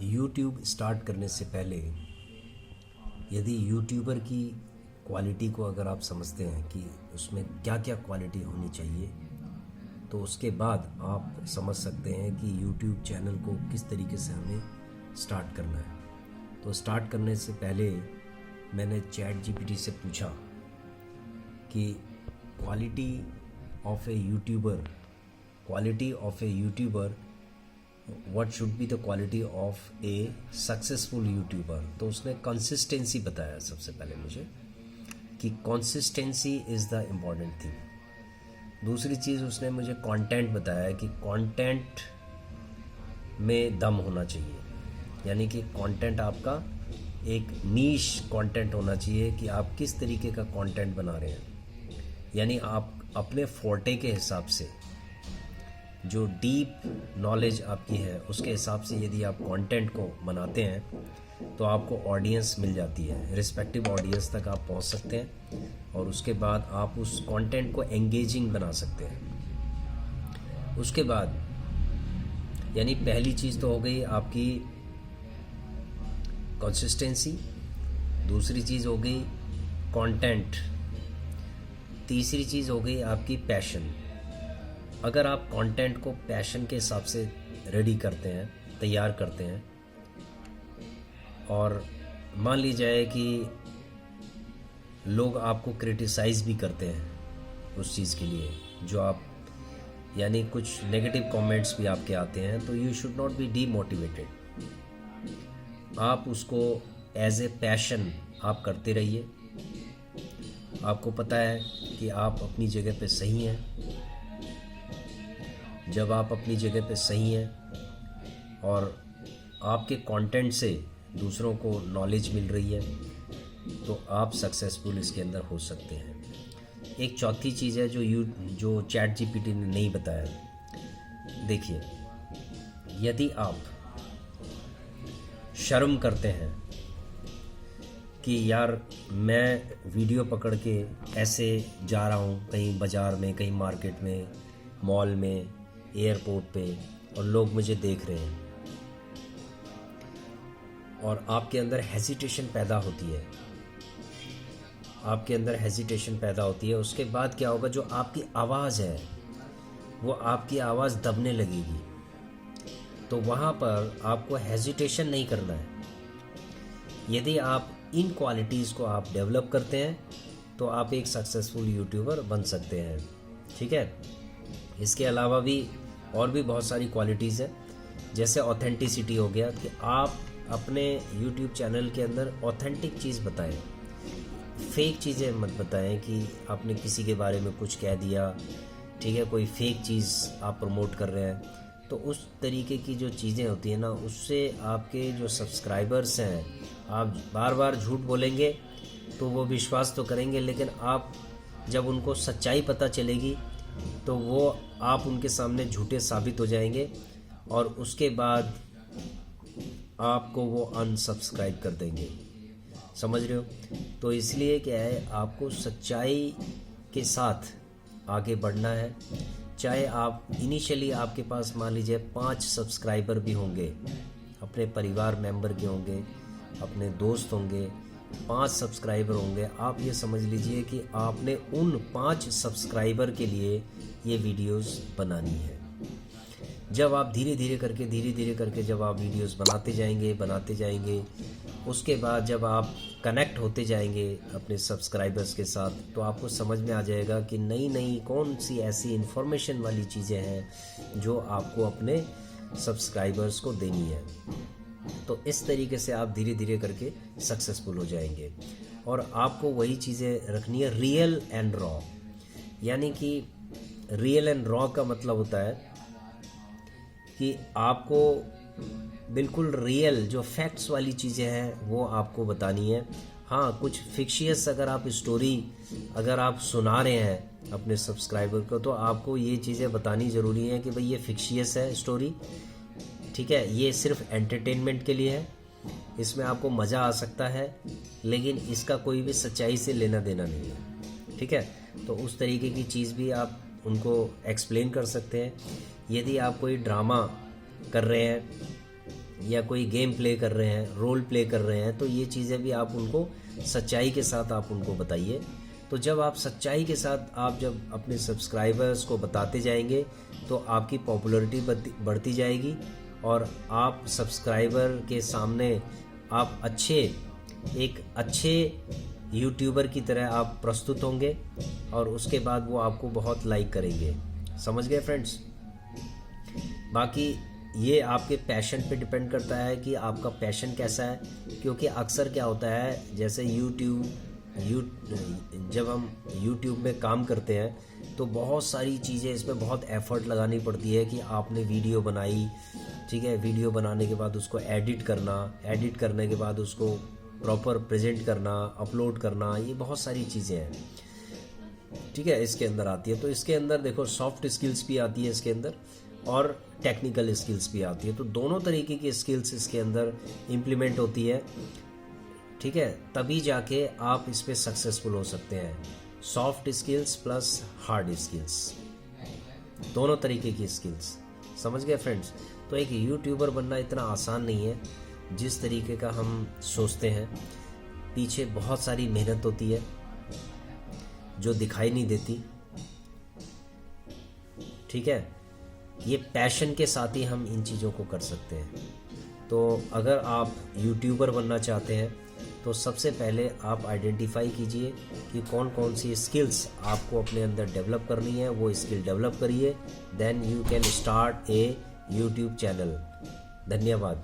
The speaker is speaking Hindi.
YouTube स्टार्ट करने से पहले यदि यूट्यूबर की क्वालिटी को अगर आप समझते हैं कि उसमें क्या क्या क्वालिटी होनी चाहिए, तो उसके बाद आप समझ सकते हैं कि YouTube चैनल को किस तरीके से हमें स्टार्ट करना है। तो स्टार्ट करने से पहले मैंने चैट जीपीटी से पूछा कि quality of A YouTuber what should be the quality of A successful YouTuber. तो उसने कंसिस्टेंसी बताया सबसे पहले मुझे कि consistency is the important thing. दूसरी चीज़ उसने मुझे कंटेंट बताया कि कंटेंट में दम होना चाहिए, यानी कि कंटेंट आपका एक नीश कंटेंट होना चाहिए कि आप किस तरीके का कंटेंट बना रहे हैं, यानी आप अपने फोर्टे के हिसाब से, जो डीप नॉलेज आपकी है उसके हिसाब से यदि आप कंटेंट को बनाते हैं तो आपको ऑडियंस मिल जाती है, रिस्पेक्टिव ऑडियंस तक आप पहुंच सकते हैं और उसके बाद आप उस कंटेंट को एंगेजिंग बना सकते हैं। उसके बाद यानी पहली चीज़ तो हो गई आपकी कंसिस्टेंसी, दूसरी चीज़ हो गई कंटेंट, तीसरी चीज़ हो गई आपकी पैशन। अगर आप कंटेंट को पैशन के हिसाब से रेडी करते हैं, तैयार करते हैं, और मान ली जाए कि लोग आपको क्रिटिसाइज़ भी करते हैं उस चीज़ के लिए जो आप, यानी कुछ नेगेटिव कमेंट्स भी आपके आते हैं, तो you should not be demotivated. आप उसको एज ए पैशन आप करते रहिए। आपको पता है कि आप अपनी जगह पे सही हैं। जब आप अपनी जगह पे सही हैं और आपके कंटेंट से दूसरों को नॉलेज मिल रही है, तो आप सक्सेसफुल इसके अंदर हो सकते हैं। एक चौथी चीज़ है जो चैट जीपीटी ने नहीं बताया। देखिए, यदि आप शर्म करते हैं कि यार मैं वीडियो पकड़ के ऐसे जा रहा हूँ कहीं बाज़ार में, कहीं मार्केट में, मॉल में, एयरपोर्ट पे, और लोग मुझे देख रहे हैं, और आपके अंदर हेजिटेशन पैदा होती है, उसके बाद क्या होगा, जो आपकी आवाज़ है वो आपकी आवाज़ दबने लगेगी। तो वहाँ पर आपको हेजिटेशन नहीं करना है। यदि आप इन क्वालिटीज़ को आप डेवलप करते हैं तो आप एक सक्सेसफुल यूट्यूबर बन सकते हैं। ठीक है, इसके अलावा भी और भी बहुत सारी क्वालिटीज़ हैं, जैसे ऑथेंटिसिटी हो गया कि आप अपने यूट्यूब चैनल के अंदर ऑथेंटिक चीज़ बताएं, फेक चीज़ें मत बताएं कि आपने किसी के बारे में कुछ कह दिया, ठीक है, कोई फेक चीज़ आप प्रमोट कर रहे हैं। तो उस तरीके की जो चीज़ें होती हैं ना, उससे आपके जो सब्सक्राइबर्स हैं, आप बार बार झूठ बोलेंगे तो वो विश्वास तो करेंगे, लेकिन आप जब उनको सच्चाई पता चलेगी तो वो आप उनके सामने झूठे साबित हो जाएंगे और उसके बाद आपको वो अनसब्सक्राइब कर देंगे। समझ रहे हो? तो इसलिए क्या है, आपको सच्चाई के साथ आगे बढ़ना है। चाहे आप इनिशियली आपके पास मान लीजिए 5 सब्सक्राइबर भी होंगे, अपने परिवार मेंबर के होंगे, अपने दोस्त होंगे, 5 सब्सक्राइबर होंगे, आप ये समझ लीजिए कि आपने उन 5 सब्सक्राइबर के लिए ये वीडियोस बनानी है। जब आप धीरे धीरे करके जब आप वीडियोस बनाते जाएंगे, उसके बाद जब आप कनेक्ट होते जाएंगे अपने सब्सक्राइबर्स के साथ, तो आपको समझ में आ जाएगा कि नई कौन सी ऐसी इन्फॉर्मेशन वाली चीज़ें हैं जो आपको अपने सब्सक्राइबर्स को देनी है। तो इस तरीके से आप धीरे धीरे करके सक्सेसफुल हो जाएंगे। और आपको वही चीज़ें रखनी है, रियल एंड रॉ। यानी कि रियल एंड रॉ का मतलब होता है कि आपको बिल्कुल रियल जो फैक्ट्स वाली चीज़ें हैं वो आपको बतानी है। हाँ, कुछ फिक्शियस अगर आप स्टोरी अगर आप सुना रहे हैं अपने सब्सक्राइबर को, तो आपको ये चीज़ें बतानी ज़रूरी है कि भाई ये फिक्शियस है स्टोरी, ठीक है, ये सिर्फ एंटरटेनमेंट के लिए है, इसमें आपको मज़ा आ सकता है, लेकिन इसका कोई भी सच्चाई से लेना देना नहीं है। ठीक है, तो उस तरीके की चीज़ भी आप उनको एक्सप्लेन कर सकते हैं। यदि आप कोई ड्रामा कर रहे हैं या कोई गेम प्ले कर रहे हैं, रोल प्ले कर रहे हैं, तो ये चीज़ें भी आप उनको सच्चाई के साथ आप उनको बताइए। तो जब आप सच्चाई के साथ आप जब अपने सब्सक्राइबर्स को बताते जाएंगे तो आपकी पॉपुलैरिटी बढ़ती जाएगी और आप सब्सक्राइबर के सामने आप एक अच्छे यूट्यूबर की तरह आप प्रस्तुत होंगे और उसके बाद वो आपको बहुत लाइक करेंगे। समझ गए फ्रेंड्स? बाकी ये आपके पैशन पे डिपेंड करता है कि आपका पैशन कैसा है, क्योंकि अक्सर क्या होता है जैसे जब हम YouTube में काम करते हैं तो बहुत सारी चीज़ें इसमें बहुत एफर्ट लगानी पड़ती है कि आपने वीडियो बनाई, ठीक है, वीडियो बनाने के बाद उसको एडिट करने के बाद उसको प्रॉपर प्रेजेंट करना, अपलोड करना, ये बहुत सारी चीज़ें हैं, ठीक है, इसके अंदर आती है। तो इसके अंदर देखो सॉफ्ट स्किल्स भी आती है इसके अंदर और टेक्निकल स्किल्स भी आती है, तो दोनों तरीके की स्किल्स इसके अंदर इम्प्लीमेंट होती है, ठीक है, तभी जाके आप इस पे सक्सेसफुल हो सकते हैं। Soft skills plus hard skills, दोनों तरीके की स्किल्स। समझ गए फ्रेंड्स? तो एक यूट्यूबर बनना इतना आसान नहीं है जिस तरीके का हम सोचते हैं। पीछे बहुत सारी मेहनत होती है जो दिखाई नहीं देती, ठीक है। ये पैशन के साथ ही हम इन चीज़ों को कर सकते हैं। तो अगर आप यूट्यूबर बनना चाहते हैं तो सबसे पहले आप आइडेंटिफाई कीजिए कि कौन कौन सी स्किल्स आपको अपने अंदर डेवलप करनी है, वो स्किल डेवलप करिए, then you can start a YouTube channel. धन्यवाद।